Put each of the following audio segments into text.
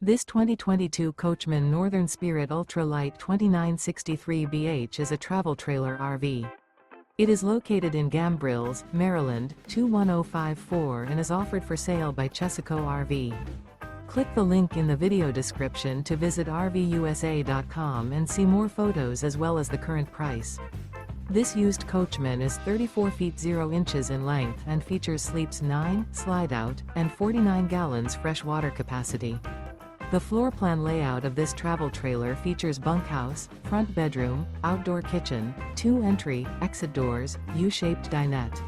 This 2022 Coachmen Northern Spirit Ultra Lite 2963BH is a travel trailer RV. It is located in Gambrills, Maryland, 21054 and is offered for sale by Chesaco RV. Click the link in the video description to visit RVUSA.com and see more photos as well as the current price. This used coachman is 34 feet 0 inches in length and features sleeps 9, Slideout, and 49 gallons fresh water capacity. The floor plan layout of this travel trailer features bunkhouse, front bedroom, outdoor kitchen, 2 entry, exit doors, U-shaped dinette.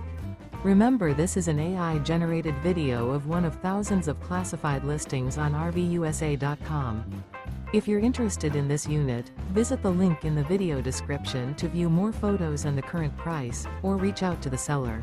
Remember, this is an AI-generated video of one of thousands of classified listings on RVUSA.com. If you're interested in this unit, visit the link in the video description to view more photos and the current price, or reach out to the seller.